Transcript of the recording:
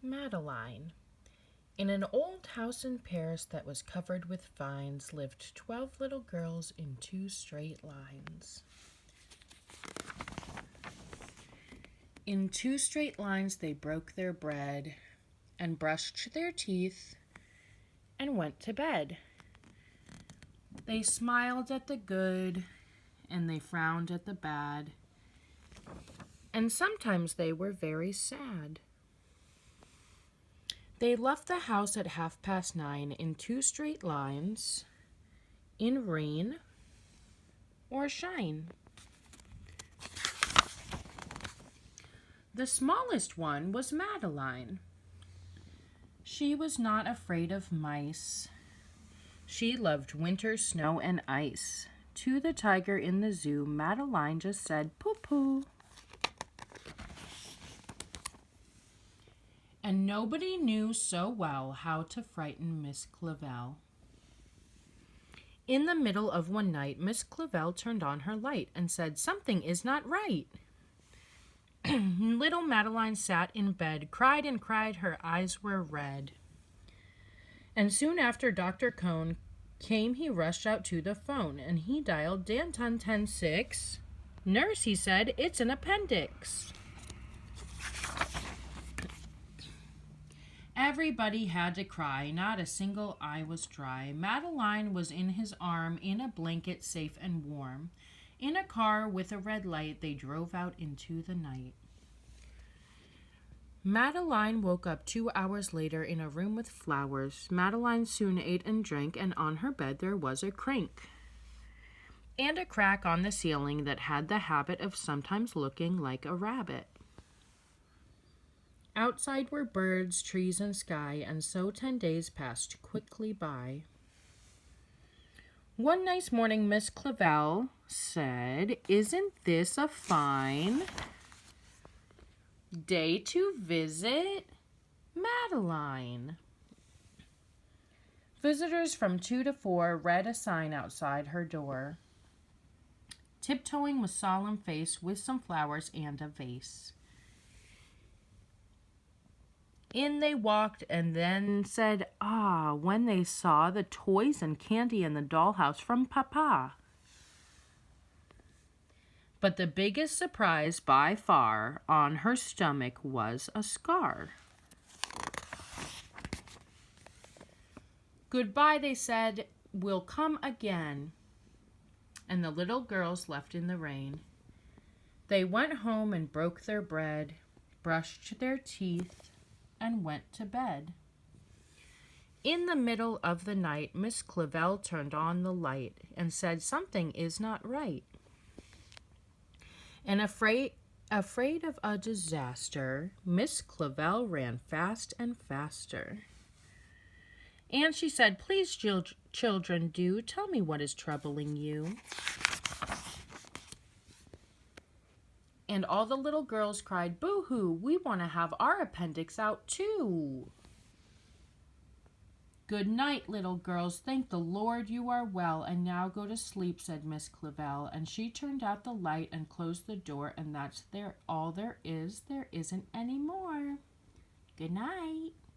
Madeline. In an old house in Paris that was covered with vines lived 12 little girls in 2 straight lines. In 2 straight lines they broke their bread and brushed their teeth and went to bed. They smiled at the good and they frowned at the bad, and sometimes they were very sad. They left the house at 9:30 in 2 straight lines, in rain or shine. The smallest one was Madeline. She was not afraid of mice. She loved winter, snow, and ice. To the tiger in the zoo, Madeline just said, "Poo-poo." And nobody knew so well how to frighten Miss Clavel. In the middle of one night, Miss Clavel turned on her light and said, "Something is not right." Little Madeline sat in bed, cried and cried, her eyes were red. And soon after Dr. Cone came, he rushed out to the phone, and he dialed Danton 106. "Nurse," he said, "it's an appendix." Everybody had to cry, not a single eye was dry. Madeline was in his arm, in a blanket safe and warm. In a car with a red light, they drove out into the night. Madeline woke up 2 hours later in a room with flowers. Madeline soon ate and drank, and on her bed there was a crank and a crack on the ceiling that had the habit of sometimes looking like a rabbit. Outside were birds, trees, and sky, and so 10 days passed quickly by. One nice morning, Miss Clavel said, "Isn't this a fine day to visit Madeline?" Visitors from 2 to 4 read a sign outside her door, tiptoeing with solemn face, with some flowers and a vase. In they walked and then said, "Ah," when they saw the toys and candy in the dollhouse from Papa. But the biggest surprise by far on her stomach was a scar. "Goodbye," they said, "we'll come again." And the little girls left in the rain. They went home and broke their bread, brushed their teeth, and went to bed. In the middle of the night, Miss Clavel turned on the light and said, "Something is not right." And afraid of a disaster, Miss Clavel ran fast and faster. And she said, "Please, children, do tell me what is troubling you." And all the little girls cried, "Boo-hoo, we want to have our appendix out too." "Good night, little girls. Thank the Lord you are well, and now go to sleep," said Miss Clavel, and she turned out the light and closed the door, and that's all there is. There isn't any more. Good night.